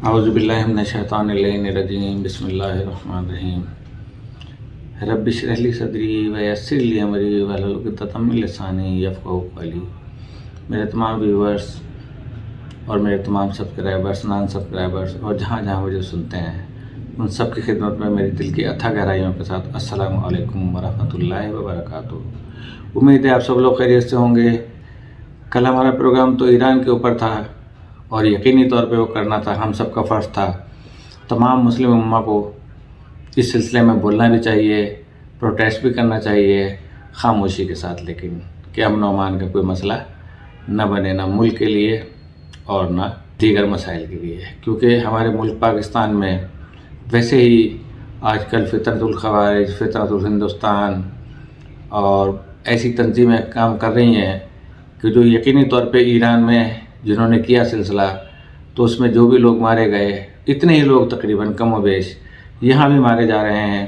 اعوذ باللہ من الشیطان الرجیم بسم اللہ الرحمن الرحیم رب اشرح لی صدری ویسر لی امری واحلل عقدۃ من لسانی یفقہوا قولی۔ میرے تمام ویورز اور میرے تمام سبسکرائبرز، نان سبسکرائبرز اور جہاں جہاں مجھے سنتے ہیں، ان سب کی خدمت میں میری دل کی اتھا گہرائیوں کے ساتھ السلام علیکم ورحمۃ اللہ وبرکاتہ۔ امید ہے آپ سب لوگ خیریت سے ہوں گے۔ کل ہمارا پروگرام تو ایران کے اوپر تھا اور یقینی طور پہ وہ کرنا تھا، ہم سب کا فرض تھا۔ تمام مسلم امہ کو اس سلسلے میں بولنا بھی چاہیے، پروٹیسٹ بھی کرنا چاہیے خاموشی کے ساتھ، لیکن کہ امن و امان کا کوئی مسئلہ نہ بنے، نہ ملک کے لیے اور نہ دیگر مسائل کے لیے، کیونکہ ہمارے ملک پاکستان میں ویسے ہی آج کل فطرت الخوارج، فطرت الہندوستان اور ایسی تنظیمیں کام کر رہی ہیں کہ جو یقینی طور پہ ایران میں جنہوں نے کیا سلسلہ، تو اس میں جو بھی لوگ مارے گئے، اتنے ہی لوگ تقریباً کم و بیش یہاں بھی مارے جا رہے ہیں۔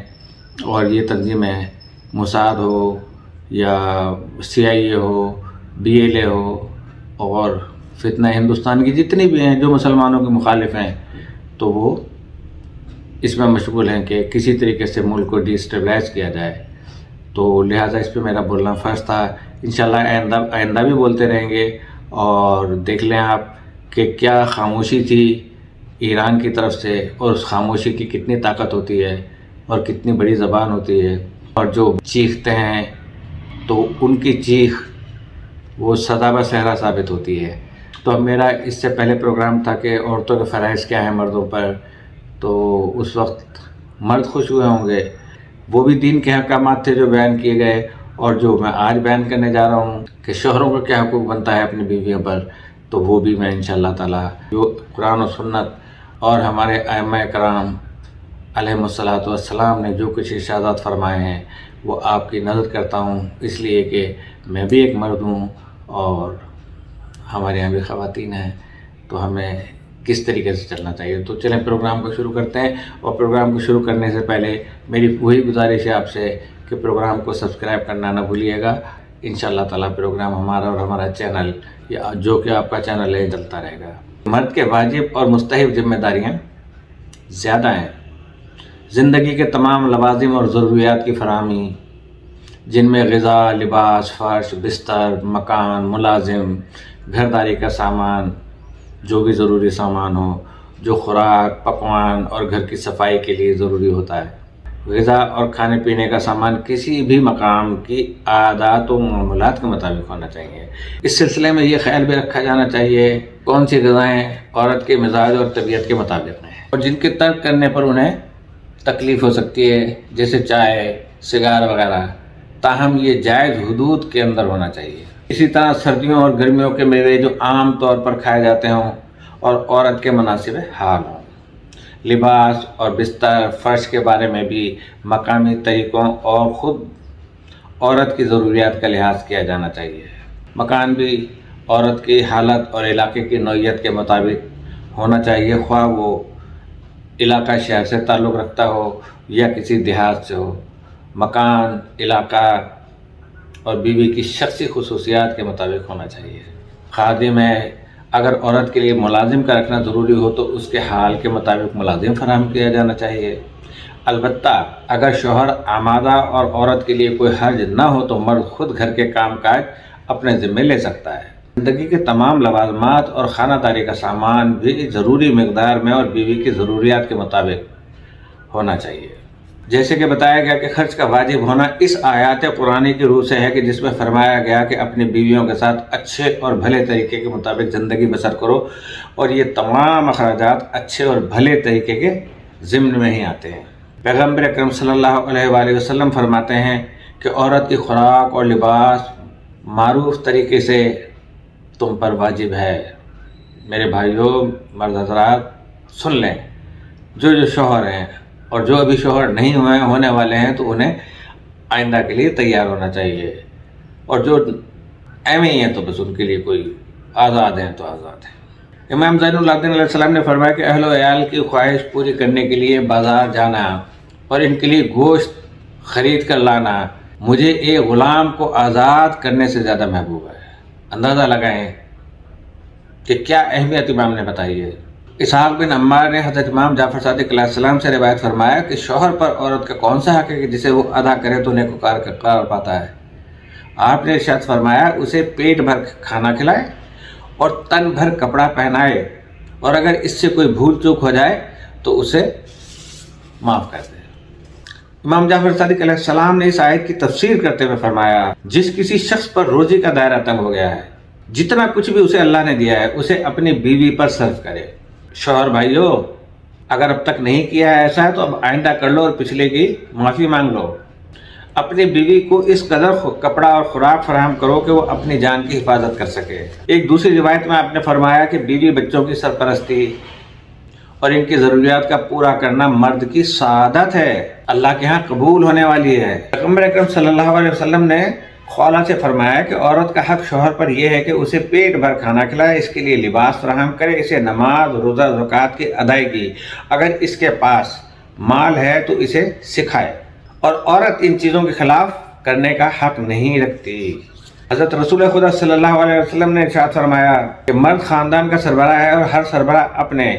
اور یہ تنظیمیں موساد ہو یا CIA ہو، BLA ہو اور فتنہ ہندوستان کی جتنی بھی ہیں جو مسلمانوں کے مخالف ہیں، تو وہ اس میں مشغول ہیں کہ کسی طریقے سے ملک کو ڈی اسٹیبلائز کیا جائے۔ تو لہٰذا اس پہ میرا بولنا فرض تھا۔ انشاءاللہ آئندہ بھی بولتے رہیں گے۔ اور دیکھ لیں آپ کہ کیا خاموشی تھی ایران کی طرف سے، اور اس خاموشی کی کتنی طاقت ہوتی ہے اور کتنی بڑی زبان ہوتی ہے، اور جو چیختے ہیں تو ان کی چیخ وہ سدا بہ صحرا ثابت ہوتی ہے۔ تو اب میرا اس سے پہلے پروگرام تھا کہ عورتوں کے فرائض کیا ہیں مردوں پر، تو اس وقت مرد خوش ہوئے ہوں گے، وہ بھی دین کے احکامات تھے جو بیان کیے گئے، اور جو میں آج بیان کرنے جا رہا ہوں کہ شوہروں کو کیا حقوق بنتا ہے اپنی بیویوں پر، تو وہ بھی میں انشاءاللہ تعالیٰ جو قرآن و سنت اور ہمارے ائمہ کرام علیہم الصلاۃ والسلام نے جو کچھ ارشادات فرمائے ہیں وہ آپ کی نظر کرتا ہوں، اس لیے کہ میں بھی ایک مرد ہوں اور ہمارے یہاں بھی خواتین ہیں، تو ہمیں کس طریقے سے چلنا چاہیے۔ تو چلیں پروگرام کو شروع کرتے ہیں، اور پروگرام کو شروع کرنے سے پہلے میری وہی گزارش ہے آپ سے کہ پروگرام کو سبسکرائب کرنا نہ بھولیے گا۔ انشاءاللہ تعالیٰ پروگرام ہمارا اور ہمارا چینل یا جو کہ آپ کا چینل ہے چلتا رہے گا۔ مرد کے واجب اور مستحب ذمہ داریاں زیادہ ہیں۔ زندگی کے تمام لوازم اور ضروریات کی فراہمی، جن میں غذا، لباس، فرش، بستر، مکان، ملازم، گھرداری کا سامان، جو بھی ضروری سامان ہو، جو خوراک، پکوان اور گھر کی صفائی کے لیے ضروری ہوتا ہے۔ غذا اور کھانے پینے کا سامان کسی بھی مقام کی عادات و معمولات کے مطابق ہونا چاہیے۔ اس سلسلے میں یہ خیال بھی رکھا جانا چاہیے کون سی غذائیں عورت کے مزاج اور طبیعت کے مطابق ہیں، اور جن کے ترک کرنے پر انہیں تکلیف ہو سکتی ہے، جیسے چائے، سگار وغیرہ، تاہم یہ جائز حدود کے اندر ہونا چاہیے۔ اسی طرح سردیوں اور گرمیوں کے میوے جو عام طور پر کھائے جاتے ہوں اور عورت کے مناسب حال ہوں۔ لباس اور بستر، فرش کے بارے میں بھی مقامی طریقوں اور خود عورت کی ضروریات کا لحاظ کیا جانا چاہیے۔ مکان بھی عورت کی حالت اور علاقے کی نوعیت کے مطابق ہونا چاہیے، خواہ وہ علاقہ شہر سے تعلق رکھتا ہو یا کسی دیہات سے ہو۔ مکان، علاقہ اور بیوی کی شخصی خصوصیات کے مطابق ہونا چاہیے۔ خادم ہے، اگر عورت کے لیے ملازم کا رکھنا ضروری ہو تو اس کے حال کے مطابق ملازم فراہم کیا جانا چاہیے۔ البتہ اگر شوہر آمادہ اور عورت کے لیے کوئی حرج نہ ہو تو مرد خود گھر کے کام کاج اپنے ذمہ لے سکتا ہے۔ زندگی کے تمام لوازمات اور خانہ داری کا سامان بھی ضروری مقدار میں اور بیوی کی ضروریات کے مطابق ہونا چاہیے۔ جیسے کہ بتایا گیا کہ خرچ کا واجب ہونا اس آیات قرآنی کی روح سے ہے کہ جس میں فرمایا گیا کہ اپنی بیویوں کے ساتھ اچھے اور بھلے طریقے کے مطابق زندگی بسر کرو، اور یہ تمام اخراجات اچھے اور بھلے طریقے کے ضمن میں ہی آتے ہیں۔ پیغمبر اکرم صلی اللہ علیہ وآلہ وسلم فرماتے ہیں کہ عورت کی خوراک اور لباس معروف طریقے سے تم پر واجب ہے۔ میرے بھائیوں، مرد حضرات، سن لیں، جو شوہر ہیں اور جو ابھی شوہر نہیں ہونے والے ہیں تو انہیں آئندہ کے لیے تیار ہونا چاہیے، اور جو ایویں ہی ہیں تو بس ان کے لیے کوئی آزاد ہیں تو آزاد ہیں۔ امام زین العابدین علیہ السلام نے فرمایا کہ اہل و عیال کی خواہش پوری کرنے کے لیے بازار جانا اور ان کے لیے گوشت خرید کر لانا مجھے ایک غلام کو آزاد کرنے سے زیادہ محبوب ہے۔ اندازہ لگائیں کہ کیا اہمیت امام نے بتائی ہے۔ اسحاق بن عمار نے حضرت امام جعفر صادق علیہ السلام سے روایت فرمایا کہ شوہر پر عورت کا کون سا حق ہے کہ جسے وہ ادا کرے تو نیکوکار قرار پاتا ہے؟ آپ نے ارشاد فرمایا اسے پیٹ بھر کھانا کھلائے اور تن بھر کپڑا پہنائے، اور اگر اس سے کوئی بھول چوک ہو جائے تو اسے معاف کر دے۔ امام جعفر صادق علیہ السلام نے اس آیت کی تفسیر کرتے ہوئے فرمایا جس کسی شخص پر روزی کا دائرہ تنگ ہو گیا ہے، جتنا کچھ بھی اسے اللہ نے دیا ہے اسے اپنی بیوی پر صرف کرے۔ شوہر بھائیو، اگر اب تک نہیں کیا ہے ایسا ہے تو اب آئندہ کر لو اور پچھلے کی معافی مانگ لو۔ اپنی بیوی کو اس قدر کپڑا اور خوراک فراہم کرو کہ وہ اپنی جان کی حفاظت کر سکے۔ ایک دوسری روایت میں آپ نے فرمایا کہ بیوی بچوں کی سرپرستی اور ان کی ضروریات کا پورا کرنا مرد کی سعادت ہے، اللہ کے ہاں قبول ہونے والی ہے۔ پیغمبر اکرم صلی اللہ علیہ وسلم نے خولہ سے فرمایا کہ عورت کا حق شوہر پر یہ ہے کہ اسے پیٹ بھر کھانا کھلائے، اس کے لیے لباس فراہم کرے، اسے نماز، روزہ، زکوٰۃ کی ادائیگی، اگر اس کے پاس مال ہے تو اسے سکھائے، اور عورت ان چیزوں کے خلاف کرنے کا حق نہیں رکھتی۔ حضرت رسول خدا صلی اللہ علیہ وسلم نے ارشاد فرمایا کہ مرد خاندان کا سربراہ ہے اور ہر سربراہ اپنے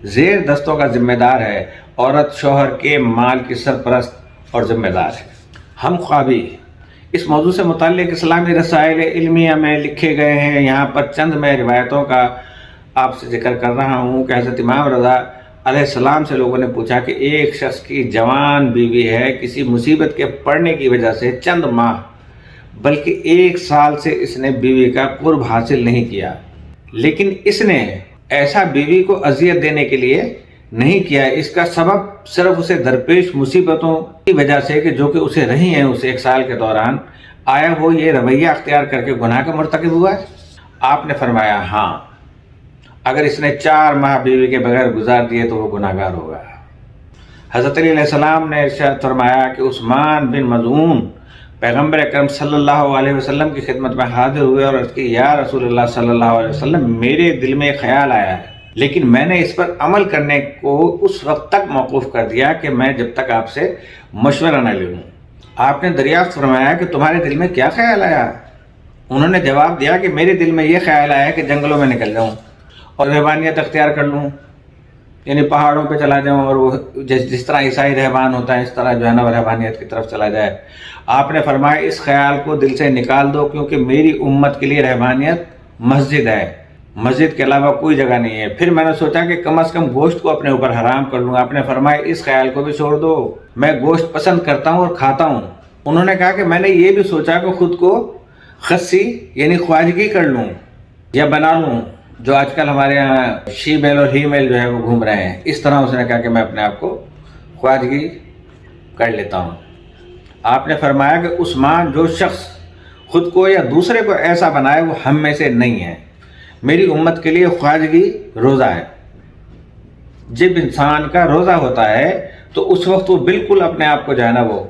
زیر دستوں کا ذمہ دار ہے، عورت شوہر کے مال کی سرپرست اور ذمہ دار ہے۔ ہم خوابی اس موضوع سے متعلق اسلامی رسائل علمیہ میں لکھے گئے ہیں۔ یہاں پر چند میں روایتوں کا آپ سے ذکر کر رہا ہوں کہ حضرت امام رضا علیہ السلام سے لوگوں نے پوچھا کہ ایک شخص کی جوان بیوی ہے، کسی مصیبت کے پڑنے کی وجہ سے چند ماہ بلکہ 1 سال سے اس نے بیوی کا قرب حاصل نہیں کیا، لیکن اس نے ایسا بیوی کو اذیت دینے کے لیے نہیں کیا، اس کا سبب صرف اسے درپیش مصیبتوں کی وجہ سے کہ جو کہ اسے رہی ہیں اس 1 سال کے دوران، آیا وہ یہ رویہ اختیار کر کے گناہ کا مرتکب ہوا ہے؟ آپ نے فرمایا ہاں، اگر اس نے 4 ماہ بیوی کے بغیر گزار دیے تو وہ گناہ گار ہوگا۔ حضرت علی علیہ السلام نے ارشاد فرمایا کہ عثمان بن مظعون پیغمبر اکرم صلی اللہ علیہ وسلم کی خدمت میں حاضر ہوئے اور عرض کی یا رسول اللہ صلی اللہ علیہ وسلم، میرے دل میں ایک خیال آیا ہے، لیکن میں نے اس پر عمل کرنے کو اس وقت تک موقوف کر دیا کہ میں جب تک آپ سے مشورہ نہ لوں۔ آپ نے دریافت فرمایا کہ تمہارے دل میں کیا خیال آیا؟ انہوں نے جواب دیا کہ میرے دل میں یہ خیال آیا کہ جنگلوں میں نکل جاؤں اور رہبانیت اختیار کر لوں، یعنی پہاڑوں پہ چلا جاؤں اور وہ جس طرح عیسائی رہبان ہوتا ہے اس طرح جو ہے نا رہبانیت کی طرف چلا جائے۔ آپ نے فرمایا اس خیال کو دل سے نکال دو، کیونکہ میری امت کے لیے رہبانیت مسجد ہے، مسجد کے علاوہ کوئی جگہ نہیں ہے۔ پھر میں نے سوچا کہ کم از کم گوشت کو اپنے اوپر حرام کر لوں۔ آپ نے فرمایا اس خیال کو بھی چھوڑ دو، میں گوشت پسند کرتا ہوں اور کھاتا ہوں۔ انہوں نے کہا کہ میں نے یہ بھی سوچا کہ خود کو خصی یعنی خواجگی کر لوں یا بنا لوں، جو آج کل ہمارے یہاں شی میل اور ہی میل جو ہے وہ گھوم رہے ہیں، اس طرح اس نے کہا کہ میں اپنے آپ کو خواجگی کر لیتا ہوں۔ آپ نے فرمایا کہ عثمان، جو شخص خود کو یا دوسرے کو ایسا بنائے وہ ہم میں سے نہیں ہے۔ میری امت کے لیے خواجگی روزہ ہے۔ جب انسان کا روزہ ہوتا ہے تو اس وقت وہ بالکل اپنے آپ کو جو ہے نا وہ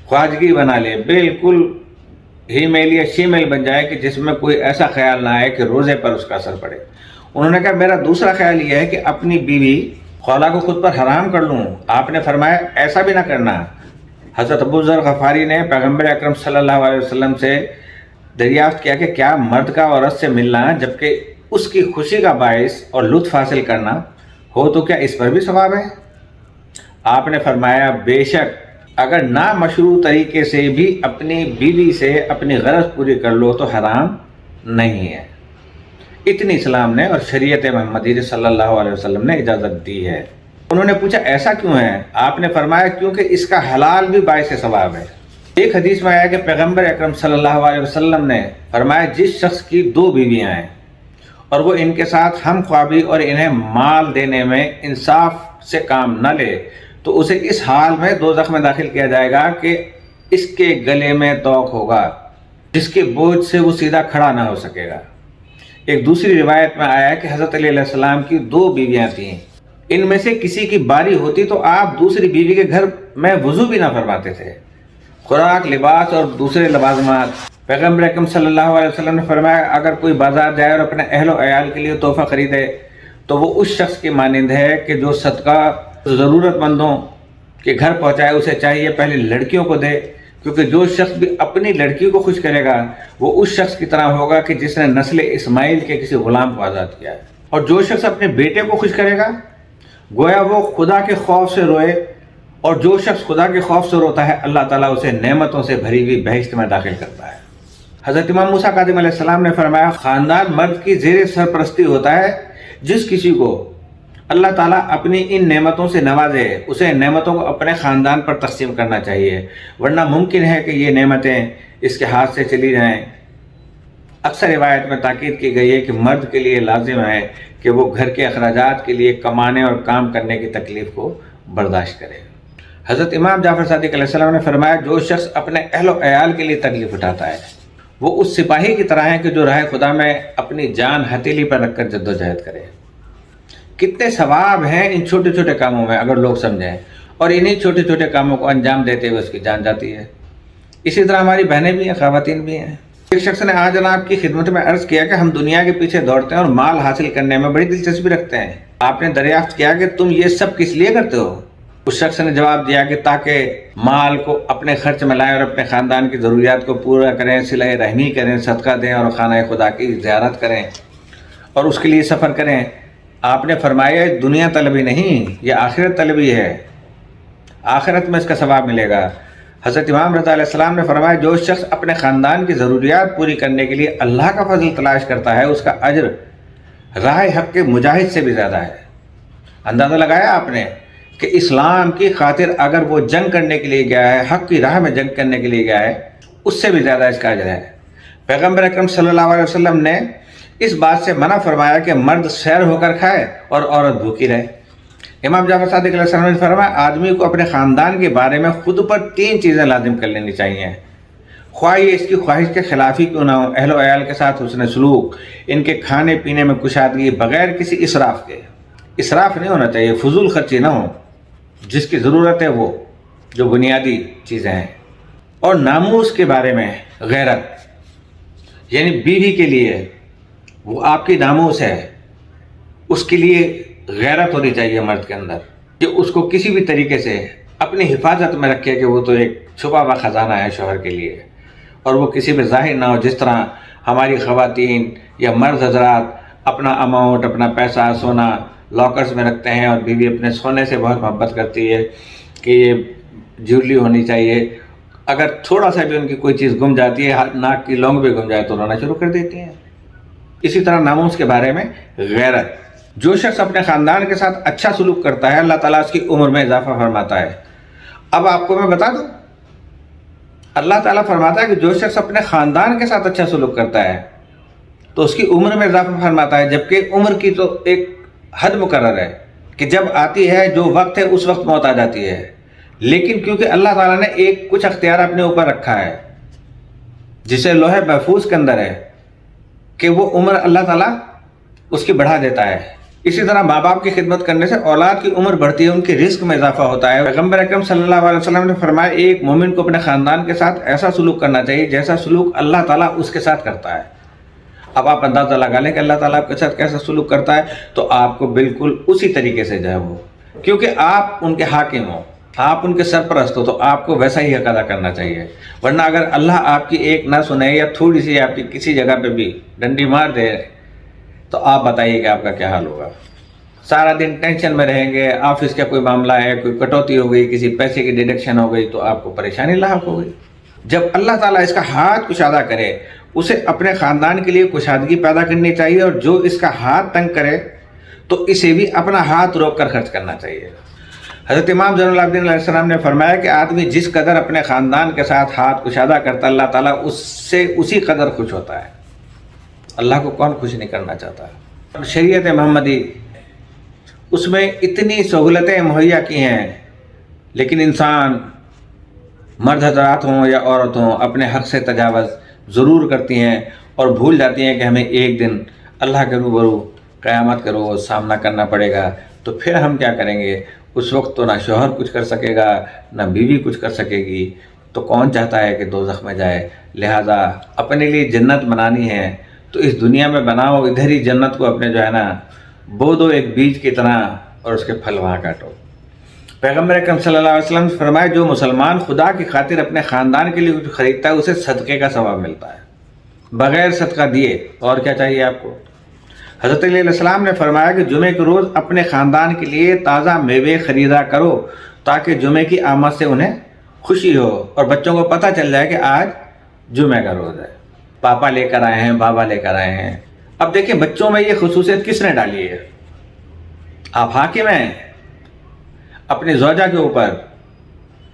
خواجگی بنا لے، بالکل ہی میل یا شی میل بن جائے کہ جس میں کوئی ایسا خیال نہ آئے کہ روزے پر اس کا اثر پڑے۔ انہوں نے کہا میرا دوسرا خیال یہ ہے کہ اپنی بیوی خولہ کو خود پر حرام کر لوں۔ آپ نے فرمایا ایسا بھی نہ کرنا۔ حضرت ابو ذر غفاری نے پیغمبر اکرم صلی اللہ علیہ وسلم سے دریافت کیا کہ کیا مرد کا عورت سے ملنا جبکہ اس کی خوشی کا باعث اور لطف حاصل کرنا ہو تو کیا اس پر بھی ثواب ہے؟ آپ نے فرمایا بے شک اگر نامشروع طریقے سے بھی اپنی بیوی سے اپنی غرض پوری کر لو تو حرام نہیں ہے۔ اتنی اسلام نے اور شریعت محمدی صلی اللہ علیہ وسلم نے اجازت دی ہے۔ انہوں نے پوچھا ایسا کیوں ہے؟ آپ نے فرمایا کیونکہ اس کا حلال بھی باعث ثواب ہے۔ ایک حدیث میں آیا کہ پیغمبر اکرم صلی اللہ علیہ وسلم نے فرمایا جس شخص کی 2 بیویاں ہیں اور وہ ان کے ساتھ ہم خوابی اور انہیں مال دینے میں انصاف سے کام نہ لے تو اسے اس حال میں دوزخ میں داخل کیا جائے گا کہ اس کے گلے میں توق ہوگا جس کے بوجھ سے وہ سیدھا کھڑا نہ ہو سکے گا۔ ایک دوسری روایت میں آیا کہ حضرت علی علیہ السلام کی 2 بیویاں تھیں، ان میں سے کسی کی باری ہوتی تو آپ دوسری بیوی کے گھر میں وضو بھی نہ فرماتے تھے۔ خوراک، لباس اور دوسرے لوازمات، پیغمبر اکرم صلی اللہ علیہ وسلم نے فرمایا اگر کوئی بازار جائے اور اپنے اہل و عیال کے لیے تحفہ خریدے تو وہ اس شخص کی مانند ہے کہ جو صدقہ ضرورت مندوں کے گھر پہنچائے، اسے چاہیے پہلے لڑکیوں کو دے، کیونکہ جو شخص بھی اپنی لڑکی کو خوش کرے گا وہ اس شخص کی طرح ہوگا کہ جس نے نسل اسماعیل کے کسی غلام کو آزاد کیا ہے۔ اور جو شخص اپنے بیٹے کو خوش کرے گا گویا وہ خدا کے خوف سے روئے، اور جو شخص خدا کے خوف سے روتا ہے اللہ تعالیٰ اسے نعمتوں سے بھری ہوئی بہشت میں داخل کرتا ہے۔ حضرت امام موسیٰ کاظم علیہ السلام نے فرمایا خاندان مرد کی زیر سرپرستی ہوتا ہے، جس کسی کو اللہ تعالیٰ اپنی ان نعمتوں سے نوازے اسے نعمتوں کو اپنے خاندان پر تقسیم کرنا چاہیے، ورنہ ممکن ہے کہ یہ نعمتیں اس کے ہاتھ سے چلی جائیں۔ اکثر روایت میں تاکید کی گئی ہے کہ مرد کے لیے لازم ہے کہ وہ گھر کے اخراجات کے لیے کمانے اور کام کرنے کی تکلیف کو برداشت کرے۔ حضرت امام جعفر صادق علیہ السلام نے فرمایا جو شخص اپنے اہل و عیال کے لیے تکلیف اٹھاتا ہے وہ اس سپاہی کی طرح ہے کہ جو راہ خدا میں اپنی جان ہتھیلی پر رکھ کر جد و جہد کرے۔ کتنے ثواب ہیں ان چھوٹے چھوٹے کاموں میں اگر لوگ سمجھیں، اور انہی چھوٹے چھوٹے کاموں کو انجام دیتے ہوئے اس کی جان جاتی ہے۔ اسی طرح ہماری بہنیں بھی ہیں، خواتین بھی ہیں۔ ایک شخص نے آج جناب کی خدمت میں عرض کیا کہ ہم دنیا کے پیچھے دوڑتے ہیں اور مال حاصل کرنے میں بڑی دلچسپی رکھتے ہیں، آپ نے دریافت کیا کہ تم یہ سب کس لیے کرتے ہو؟ اس شخص نے جواب دیا کہ تاکہ مال کو اپنے خرچ میں لائیں اور اپنے خاندان کی ضروریات کو پورا کریں، صلہ رحمی کریں، صدقہ دیں اور خانہ خدا کی زیارت کریں اور اس کے لیے سفر کریں۔ آپ نے فرمایا دنیا طلبی نہیں، یہ آخرت طلبی ہے، آخرت میں اس کا ثواب ملے گا۔ حضرت امام رضا علیہ السلام نے فرمایا جو شخص اپنے خاندان کی ضروریات پوری کرنے کے لیے اللہ کا فضل تلاش کرتا ہے اس کا اجر راہ حق کے مجاہد سے بھی زیادہ ہے۔ اندازہ لگایا آپ نے کہ اسلام کی خاطر اگر وہ جنگ کرنے کے لیے گیا ہے، حق کی راہ میں جنگ کرنے کے لیے گیا ہے، اس سے بھی زیادہ اس کا اجر ہے۔ پیغمبر اکرم صلی اللہ علیہ وسلم نے اس بات سے منع فرمایا کہ مرد سیر ہو کر کھائے اور عورت بھوکی رہے۔ امام جعفر صادق علیہ السلام نے فرمایا آدمی کو اپنے خاندان کے بارے میں خود پر 3 چیزیں لازم کر لینی چاہیے، خواہ یہ اس کی خواہش کے خلاف ہی کیوں نہ ہو۔ اہل و عیال کے ساتھ حسن سلوک، ان کے کھانے پینے میں کشادگی بغیر کسی اسراف کے، اسراف نہیں ہونا چاہیے، فضول خرچی نہ ہو، جس کی ضرورت ہے وہ جو بنیادی چیزیں ہیں۔ اور ناموس کے بارے میں غیرت، یعنی بیوی کے لیے وہ آپ کی ناموس ہے، اس کے لیے غیرت ہونی چاہیے مرد کے اندر کہ اس کو کسی بھی طریقے سے اپنی حفاظت میں رکھے کہ وہ تو ایک چھپا ہوا خزانہ ہے شوہر کے لیے، اور وہ کسی پہ ظاہر نہ ہو۔ جس طرح ہماری خواتین یا مرد حضرات اپنا اماؤنٹ، اپنا پیسہ، سونا لاکرز میں رکھتے ہیں اور بیوی اپنے سونے سے بہت محبت کرتی ہے کہ یہ جیولری ہونی چاہیے، اگر تھوڑا سا بھی ان کی کوئی چیز گم جاتی ہے، ناک کی لونگ بھی گم جائے تو رونا شروع کر دیتی ہیں۔ اسی طرح ناموس کے بارے میں غیرت، جو شخص اپنے خاندان کے ساتھ اچھا سلوک کرتا ہے اللہ تعالیٰ اس کی عمر میں اضافہ فرماتا ہے۔ اب آپ کو میں بتا دوں، اللہ تعالیٰ فرماتا ہے کہ جو شخص اپنے خاندان کے ساتھ اچھا سلوک کرتا ہے تو اس کی عمر میں اضافہ فرماتا ہے، جبکہ عمر کی تو ایک حد مقرر ہے کہ جب آتی ہے جو وقت ہے اس وقت موت آ جاتی ہے، لیکن کیونکہ اللہ تعالیٰ نے ایک کچھ اختیار اپنے اوپر رکھا ہے جسے لوح محفوظ کے اندر ہے کہ وہ عمر اللہ تعالیٰ اس کی بڑھا دیتا ہے۔ اسی طرح ماں باپ کی خدمت کرنے سے اولاد کی عمر بڑھتی ہے، ان کے رزق میں اضافہ ہوتا ہے۔ پیغمبر اکرم صلی اللہ علیہ وسلم نے فرمایا ایک مومن کو اپنے خاندان کے ساتھ ایسا سلوک کرنا چاہیے جیسا سلوک اللہ تعالیٰ اس کے ساتھ کرتا ہے۔ اب آپ اندازہ لگا لیں کہ اللہ تعالیٰ آپ کے ساتھ کیسا سلوک کرتا ہے، تو آپ کو بالکل اسی طریقے سے جائے وہ، کیونکہ آپ ان کے حاکم ہو، آپ ان کے سرپرست ہو، تو آپ کو ویسا ہی حق ادا کرنا چاہیے۔ ورنہ اگر اللہ آپ کی ایک نہ سنے یا تھوڑی سی آپ کی کسی جگہ پہ بھی ڈنڈی مار دے تو آپ بتائیے کہ آپ کا کیا حال ہوگا۔ سارا دن ٹینشن میں رہیں گے، آفس کا کوئی معاملہ ہے، کوئی کٹوتی ہو گئی، کسی پیسے کی ڈیڈکشن ہو گئی تو آپ کو پریشانی لاحق ہو گئی۔ جب اللہ تعالیٰ اس کا ہاتھ کشادہ کرے اسے اپنے خاندان کے لیے کشادگی پیدا کرنی چاہیے، اور جو اس کا ہاتھ تنگ کرے تو اسے بھی اپنا ہاتھ روک کر خرچ کرنا چاہیے۔ حضرت امام زین العابدین علیہ السلام نے فرمایا کہ آدمی جس قدر اپنے خاندان کے ساتھ ہاتھ کشادہ کرتا اللہ تعالیٰ اس سے اسی قدر خوش ہوتا ہے۔ اللہ کو کون خوش نہیں کرنا چاہتا؟ شریعت محمدی اس میں اتنی سہولتیں مہیا کی ہیں، لیکن انسان مرد حضرات ہوں یا عورت ہوں اپنے حق سے تجاوز ضرور کرتی ہیں اور بھول جاتی ہیں کہ ہمیں ایک دن اللہ کے روبرو قیامت کا روز سامنا کرنا پڑے گا، تو پھر ہم کیا کریں گے؟ اس وقت تو نہ شوہر کچھ کر سکے گا نہ بیوی کچھ کر سکے گی، تو کون چاہتا ہے کہ دوزخ میں جائے؟ لہٰذا اپنے لیے جنت بنانی ہے تو اس دنیا میں بناؤ، ادھر ہی جنت کو اپنے جو ہے نا بو دو ایک بیج کی طرح اور اس کے پھل وہاں کاٹو۔ پیغمبر اکرم صلی اللہ علیہ وسلم نے فرمایا جو مسلمان خدا کی خاطر اپنے خاندان کے لیے کچھ خریدتا ہے اسے صدقے کا ثواب ملتا ہے بغیر صدقہ دیے۔ اور کیا چاہیے آپ کو؟ حضرت علیہ السلام نے فرمایا کہ جمعے کے روز اپنے خاندان کے لیے تازہ میوے خریدا کرو تاکہ جمعے کی آمد سے انہیں خوشی ہو اور بچوں کو پتہ چل جائے کہ آج جمعے کا روز ہے، پاپا لے کر آئے ہیں، بابا لے کر آئے ہیں۔ اب دیکھیں بچوں میں یہ خصوصیت کس نے ڈالی ہے؟ آپ حاکم ہیں اپنی زوجہ کے اوپر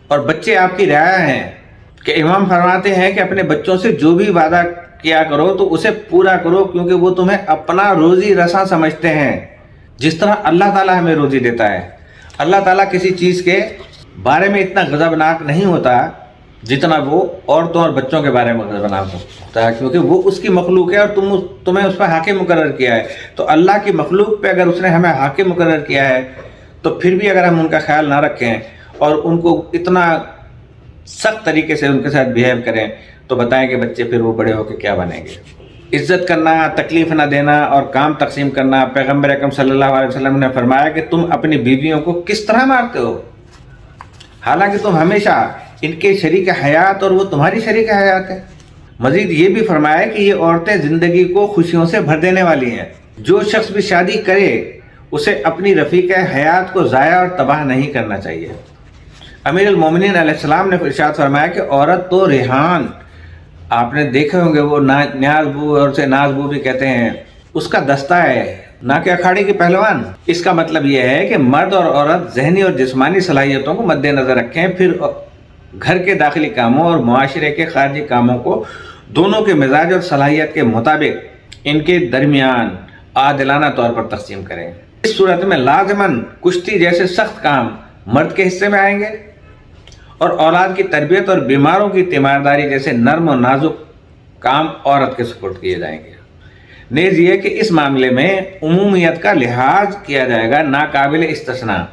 اور بچے آپ کی رعایا ہیں کہ امام فرماتے ہیں کہ اپنے بچوں سے جو بھی وعدہ کیا کرو تو اسے پورا کرو، کیونکہ وہ تمہیں اپنا روزی رساں سمجھتے ہیں۔ جس طرح اللہ تعالیٰ ہمیں روزی دیتا ہے، اللہ تعالیٰ کسی چیز کے بارے میں اتنا غضبناک نہیں ہوتا جتنا وہ عورتوں اور بچوں کے بارے میں غضبناک ہوتا ہے، کیونکہ وہ اس کی مخلوق ہے اور تمہیں اس پہ حاکم مقرر کیا ہے۔ تو اللہ کی مخلوق پہ اگر اس نے ہمیں حاکم مقرر کیا ہے تو پھر بھی اگر ہم ان کا خیال نہ رکھیں اور ان کو اتنا سخت طریقے سے ان کے ساتھ بیہیو کریں تو بتائیں کہ بچے پھر وہ بڑے ہو کے کیا بنیں گے۔ عزت کرنا، تکلیف نہ دینا اور کام تقسیم کرنا۔ پیغمبر اکرم صلی اللہ علیہ وسلم نے فرمایا کہ تم اپنی بیویوں کو کس طرح مارتے ہو، حالانکہ تم ہمیشہ ان کے شریک حیات اور وہ تمہاری شریک حیات ہے۔ مزید یہ بھی فرمایا کہ یہ عورتیں زندگی کو خوشیوں سے بھر دینے والی ہیں۔ جو شخص بھی شادی کرے اسے اپنی رفیق حیات کو ضائع اور تباہ نہیں کرنا چاہیے۔ امیر المومنین علیہ السلام نے ارشاد فرمایا کہ عورت تو ریحان، آپ نے دیکھے ہوں گے وہ نیاز بو اور اسے ناز بو بھی کہتے ہیں، اس کا دستہ ہے نہ کہ اکھاڑے کی پہلوان۔ اس کا مطلب یہ ہے کہ مرد اور عورت ذہنی اور جسمانی صلاحیتوں کو مد نظر رکھیں، پھر گھر کے داخلی کاموں اور معاشرے کے خارجی کاموں کو دونوں کے مزاج اور صلاحیت کے مطابق ان کے درمیان عادلانہ طور پر تقسیم کریں۔ اس صورت میں لازماً کشتی جیسے سخت کام مرد کے حصے میں آئیں گے اور اولاد کی تربیت اور بیماروں کی تیمارداری جیسے نرم و نازک کام عورت کے سپرد کیے جائیں گے۔ نیز یہ کہ اس معاملے میں عمومیت کا لحاظ کیا جائے گا، ناقابل استثناء،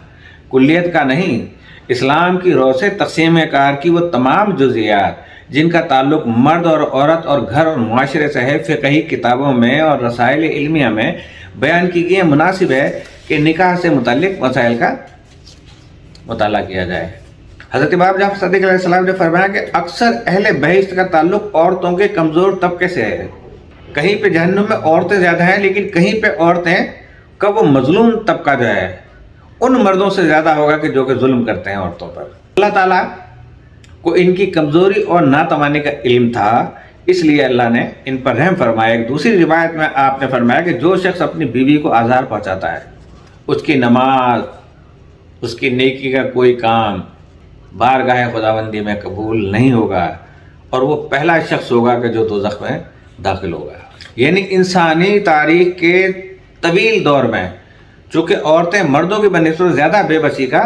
کلیت کا نہیں۔ اسلام کی رو سے تقسیم کار کی وہ تمام جزئیات جن کا تعلق مرد اور عورت اور گھر اور معاشرے سے ہے، فقہی کتابوں میں اور رسائل علمیہ میں بیان کی گئی، مناسب ہے کہ نکاح سے متعلق مسائل کا مطالعہ کیا جائے۔ حضرت امام جعفر صادق علیہ السلام نے فرمایا کہ اکثر اہل بہشت کا تعلق عورتوں کے کمزور طبقے سے ہے۔ کہیں پہ جہنم میں عورتیں زیادہ ہیں، لیکن کہیں پہ عورتیں کا وہ مظلوم طبقہ جو ہے ان مردوں سے زیادہ ہوگا کہ جو کہ ظلم کرتے ہیں عورتوں پر۔ اللہ تعالیٰ کو ان کی کمزوری اور ناتوانی کا علم تھا، اس لیے اللہ نے ان پر رحم فرمایا۔ ایک دوسری روایت میں آپ نے فرمایا کہ جو شخص اپنی بیوی کو آزار پہنچاتا ہے، اس کی نماز، اس کی نیکی کا کوئی کام بارگاہ خداوندی میں قبول نہیں ہوگا اور وہ پہلا شخص ہوگا کہ جو دوزخ میں داخل ہوگا۔ یعنی انسانی تاریخ کے طویل دور میں چونکہ عورتیں مردوں کی بنسبت زیادہ بے بسی کا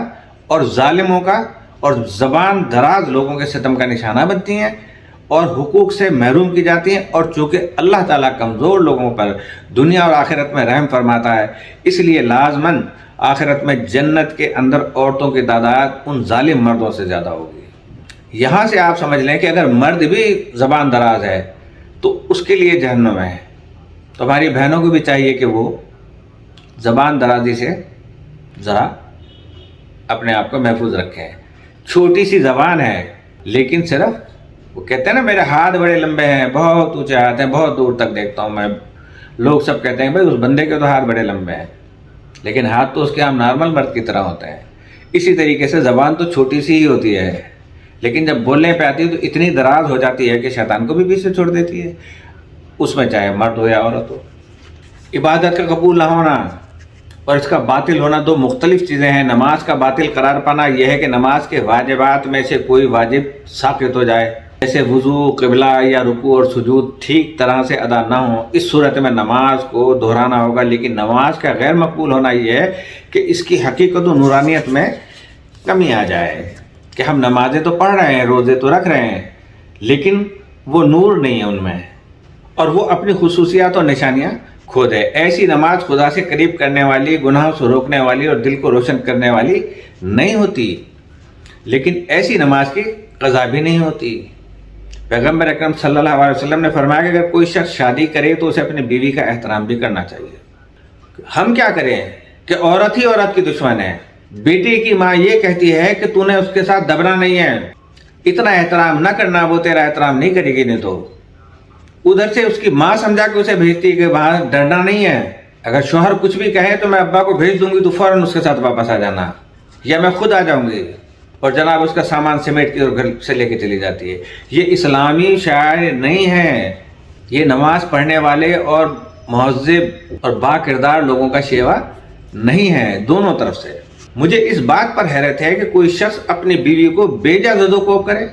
اور ظالموں کا اور زبان دراز لوگوں کے ستم کا نشانہ بنتی ہیں اور حقوق سے محروم کی جاتی ہیں، اور چونکہ اللہ تعالیٰ کمزور لوگوں پر دنیا اور آخرت میں رحم فرماتا ہے، اس لیے لازماً آخرت میں جنت کے اندر عورتوں کی تعداد ان ظالم مردوں سے زیادہ ہوگی۔ یہاں سے آپ سمجھ لیں کہ اگر مرد بھی زبان دراز ہے تو اس کے لیے جہنم ہے۔ تو ہماری بہنوں کو بھی چاہیے کہ وہ زبان درازی سے ذرا اپنے آپ کو محفوظ رکھیں۔ چھوٹی سی زبان ہے لیکن صرف وہ کہتے ہیں نا میرے ہاتھ بڑے لمبے ہیں، بہت اونچے ہاتھ ہیں، بہت دور تک دیکھتا ہوں میں، لوگ سب کہتے ہیں بھائی اس بندے کے تو ہاتھ بڑے لمبے ہیں، لیکن ہاتھ تو اس کے عام نارمل مرد کی طرح ہوتے ہیں۔ اسی طریقے سے زبان تو چھوٹی سی ہی ہوتی ہے لیکن جب بولنے پہ آتی ہے تو اتنی دراز ہو جاتی ہے کہ شیطان کو بھی پیچھے چھوڑ دیتی ہے، اس میں چاہے مرد ہو یا عورت ہو۔ عبادت کا قبول نہ ہونا اور اس کا باطل ہونا دو مختلف چیزیں ہیں۔ نماز کا باطل قرار پانا یہ ہے کہ نماز کے واجبات میں سے کوئی واجب ساقط ہو جائے، جیسے وضو، قبلہ یا رکوع اور سجود ٹھیک طرح سے ادا نہ ہوں، اس صورت میں نماز کو دہرانا ہوگا۔ لیکن نماز کا غیر مقبول ہونا یہ ہے کہ اس کی حقیقت و نورانیت میں کمی آ جائے کہ ہم نمازیں تو پڑھ رہے ہیں، روزے تو رکھ رہے ہیں، لیکن وہ نور نہیں ہے ان میں اور وہ اپنی خصوصیات اور نشانیاں کھو دے۔ ایسی نماز خدا سے قریب کرنے والی، گناہوں سے روکنے والی اور دل کو روشن کرنے والی نہیں ہوتی، لیکن ایسی نماز کی قضا بھی نہیں ہوتی۔ پیغمبر اکرم صلی اللہ علیہ وسلم نے فرمایا کہ اگر کوئی شخص شادی کرے تو اسے اپنی بیوی کا احترام بھی کرنا چاہیے۔ ہم کیا کریں کہ عورت ہی عورت کی دشمن ہے۔ بیٹی کی ماں یہ کہتی ہے کہ تو نے اس کے ساتھ دبنا نہیں ہے، اتنا احترام نہ کرنا، وہ تیرا احترام نہیں کرے گی، نہیں تو ادھر سے اس کی ماں سمجھا کہ اسے بھیجتی کہ وہاں ڈرنا نہیں ہے، اگر شوہر کچھ بھی کہے تو میں ابا کو بھیج دوں گی تو فوراً اس کے ساتھ واپس آ جانا، یا میں خود آ جاؤں گی، اور جناب اس کا سامان سمیٹ کے اور گھر سے لے کے چلی جاتی ہے۔ یہ اسلامی شاعر نہیں ہے، یہ نماز پڑھنے والے اور مہذب اور با کردار لوگوں کا شیوا نہیں ہے، دونوں طرف سے۔ مجھے اس بات پر حیرت ہے کہ کوئی شخص اپنی بیوی کو بیجا زد و کوب کرے،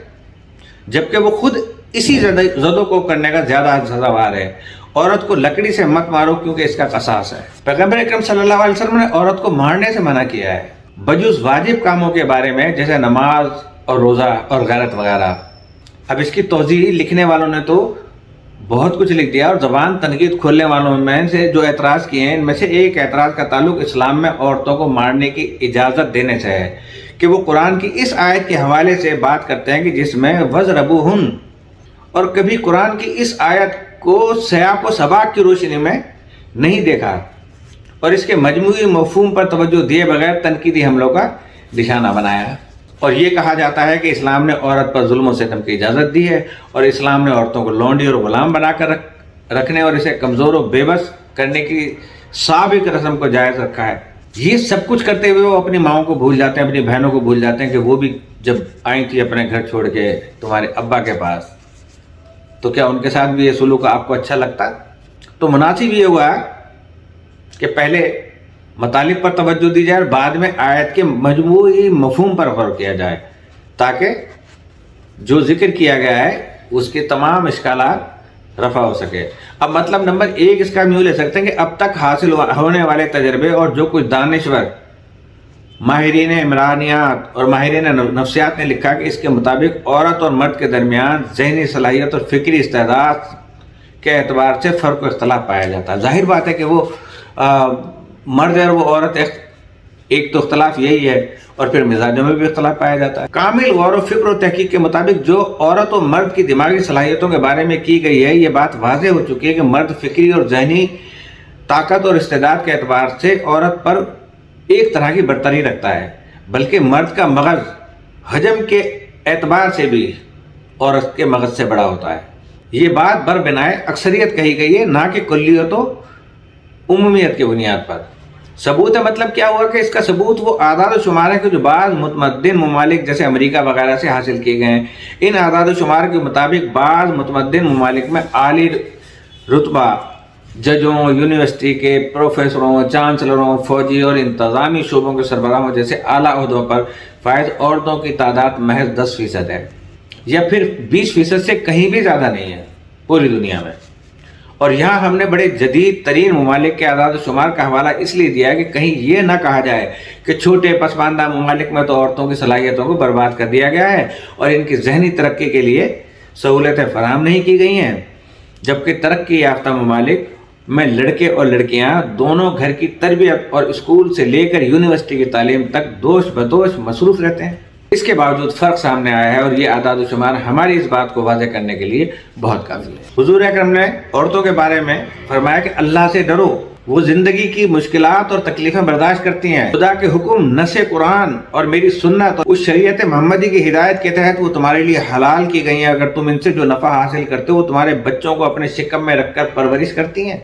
جبکہ وہ خود اسی زد و کوب کرنے کا زیادہ سزاوار ہے۔ عورت کو لکڑی سے مت مارو کیونکہ اس کا قصاص ہے۔ پیغمبر اکرم صلی اللہ علیہ وسلم نے عورت کو مارنے سے منع کیا ہے، بجز واجب کاموں کے بارے میں جیسے نماز اور روزہ اور غیرت وغیرہ۔ اب اس کی توضیح لکھنے والوں نے تو بہت کچھ لکھ دیا، اور زبان تنقید کھولنے والوں میں سے جو اعتراض کیے ہیں، ان میں سے ایک اعتراض کا تعلق اسلام میں عورتوں کو مارنے کی اجازت دینے سے ہے کہ وہ قرآن کی اس آیت کے حوالے سے بات کرتے ہیں کہ جس میں وَضْرِبُوهُنَّ، اور کبھی قرآن کی اس آیت کو سیاق و سباق کی روشنی میں نہیں دیکھا، اور اس کے مجموعی مفہوم پر توجہ دیے بغیر تنقیدی حملوں کا نشانہ بنایا۔ اور یہ کہا جاتا ہے کہ اسلام نے عورت پر ظلم و ستم کی اجازت دی ہے، اور اسلام نے عورتوں کو لونڈی اور غلام بنا کر رکھنے اور اسے کمزور و بے بس کرنے کی سابق رسم کو جائز رکھا ہے۔ یہ سب کچھ کرتے ہوئے وہ اپنی ماؤں کو بھول جاتے ہیں، اپنی بہنوں کو بھول جاتے ہیں کہ وہ بھی جب آئی تھی اپنے گھر چھوڑ کے تمہارے ابا کے پاس، تو کیا ان کے ساتھ بھی یہ سلوک آپ کو اچھا لگتا؟ تو مناسب یہ ہوا کہ پہلے مطالب پر توجہ دی جائے اور بعد میں آیت کے مجموعی مفہوم پر غور کیا جائے، تاکہ جو ذکر کیا گیا ہے اس کے تمام اشکالات رفع ہو سکے۔ اب مطلب نمبر ایک اس کا ہم یوں لے سکتے ہیں کہ اب تک حاصل ہونے والے تجربے اور جو کچھ دانشور ماہرین عمرانیات اور ماہرین نفسیات نے لکھا کہ اس کے مطابق عورت اور مرد کے درمیان ذہنی صلاحیت اور فکری استعداد کے اعتبار سے فرق و اختلاف پایا جاتا ہے۔ ظاہر بات ہے کہ وہ مرد اور وہ عورت ایک تو اختلاف یہی ہے، اور پھر مزاجوں میں بھی اختلاف پایا جاتا ہے۔ کامل غور و فکر و تحقیق کے مطابق جو عورت و مرد کی دماغی صلاحیتوں کے بارے میں کی گئی ہے، یہ بات واضح ہو چکی ہے کہ مرد فکری اور ذہنی طاقت اور استعداد کے اعتبار سے عورت پر ایک طرح کی برتری رکھتا ہے، بلکہ مرد کا مغز حجم کے اعتبار سے بھی عورت کے مغز سے بڑا ہوتا ہے۔ یہ بات بربنائے اکثریت کہی گئی ہے، نہ کہ کلیت و عمومیت کی بنیاد پر۔ ثبوت ہے مطلب کیا ہوا کہ اس کا ثبوت وہ اعداد و شمار ہے کہ جو بعض متمدن ممالک جیسے امریکہ وغیرہ سے حاصل کیے گئے ہیں۔ ان اعداد و شمار کے مطابق بعض متمدن ممالک میں عالی رتبہ ججوں، یونیورسٹی کے پروفیسروں، چانسلروں، فوجی اور انتظامی شعبوں کے سربراہوں جیسے اعلیٰ عہدوں پر فائز عورتوں کی تعداد محض 10% ہے، یا پھر 20% سے کہیں بھی زیادہ نہیں ہے پوری دنیا میں۔ اور یہاں ہم نے بڑے جدید ترین ممالک کے اعداد و شمار کا حوالہ اس لیے دیا ہے کہ کہیں یہ نہ کہا جائے کہ چھوٹے پسماندہ ممالک میں تو عورتوں کی صلاحیتوں کو برباد کر دیا گیا ہے اور ان کی ذہنی ترقی کے لیے سہولتیں فراہم نہیں کی گئی ہیں، جبکہ ترقی یافتہ ممالک میں لڑکے اور لڑکیاں دونوں گھر کی تربیت اور اسکول سے لے کر یونیورسٹی کی تعلیم تک دوش بدوش مصروف رہتے ہیں۔ اس کے باوجود فرق سامنے آیا ہے، اور یہ اعداد و شمار ہماری اس بات کو واضح کرنے کے لیے بہت کافی ہے۔ حضور اکرم نے عورتوں کے بارے میں فرمایا کہ اللہ سے ڈرو، وہ زندگی کی مشکلات اور تکلیفیں برداشت کرتی ہیں۔ خدا کے حکم، نص قرآن اور میری سنت اور اس شریعت محمدی کی ہدایت کے تحت وہ تمہارے لیے حلال کی گئی ہیں۔ اگر تم ان سے جو نفع حاصل کرتے ہو، وہ تمہارے بچوں کو اپنے شکم میں رکھ کر پرورش کرتی ہیں۔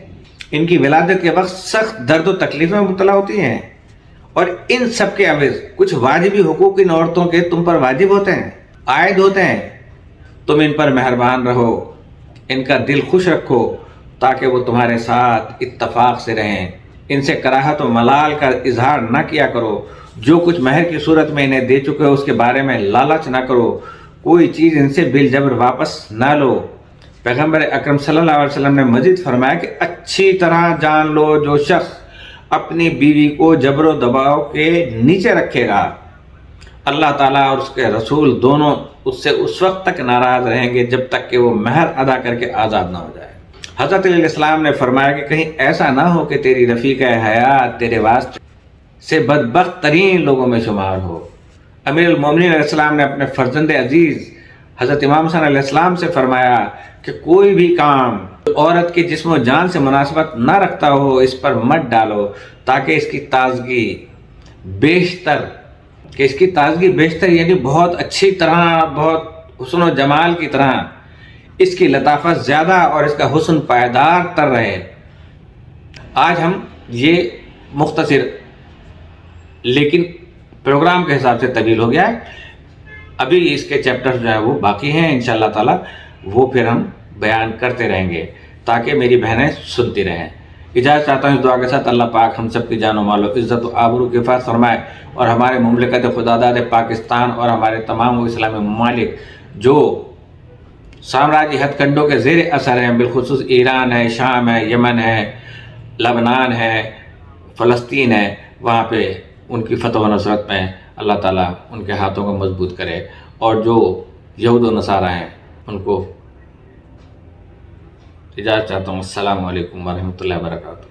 ان کی ولادت کے وقت سخت درد و تکلیف میں مبتلا ہوتی ہیں، اور ان سب کے عوض کچھ واجبی حقوق ان عورتوں کے تم پر واجب ہوتے ہیں، عائد ہوتے ہیں۔ تم ان پر مہربان رہو، ان کا دل خوش رکھو تاکہ وہ تمہارے ساتھ اتفاق سے رہیں۔ ان سے کراہت و ملال کا اظہار نہ کیا کرو۔ جو کچھ مہر کی صورت میں انہیں دے چکے ہو اس کے بارے میں لالچ نہ کرو۔ کوئی چیز ان سے بالجبر واپس نہ لو۔ پیغمبر اکرم صلی اللہ علیہ وسلم نے مزید فرمایا کہ اچھی طرح جان لو، جو شخص اپنی بیوی کو جبر و دباؤ کے نیچے رکھے گا، اللہ تعالیٰ اور اس کے رسول دونوں اس سے اس وقت تک ناراض رہیں گے جب تک کہ وہ مہر ادا کر کے آزاد نہ ہو جائے۔ حضرت علیہ السلام نے فرمایا کہ کہیں ایسا نہ ہو کہ تیری رفیق حیات تیرے واسطے سے بدبخت ترین لوگوں میں شمار ہو۔ امیر المومنین علیہ السلام نے اپنے فرزند عزیز حضرت امام حسن علیہ السلام سے فرمایا کہ کوئی بھی کام عورت کے جسم و جان سے مناسبت نہ رکھتا ہو اس پر مت ڈالو، تاکہ اس کی تازگی بیشتر یعنی بہت اچھی طرح، بہت حسن و جمال کی طرح اس کی لطافت زیادہ اور اس کا حسن پائیدار تر رہے۔ آج ہم یہ مختصر لیکن پروگرام کے حساب سے طویل ہو گیا ہے. ابھی اس کے چیپٹرز جو ہیں وہ باقی ہیں، انشاءاللہ تعالیٰ وہ پھر ہم بیان کرتے رہیں گے تاکہ میری بہنیں سنتی رہیں. اجازت چاہتا ہوں اس دعا کے ساتھ، اللہ پاک ہم سب کی جان و مال و عزت و آبرو کی حفاظت فرمائے اور ہمارے مملکت خداداد پاکستان اور ہمارے تمام اسلامی ممالک جو سامراجی ہتھ کنڈوں کے زیر اثر ہیں، بالخصوص ایران ہے، شام ہے، یمن ہے، لبنان ہے، فلسطین ہے، وہاں پہ ان کی فتح و نصرت میں اللہ تعالیٰ ان کے ہاتھوں کو مضبوط کرے، اور جو یہود و نصارہ ہیں ان کو اجازت چاہتا ہوں. السلام علیکم ورحمۃ اللہ وبرکاتہ.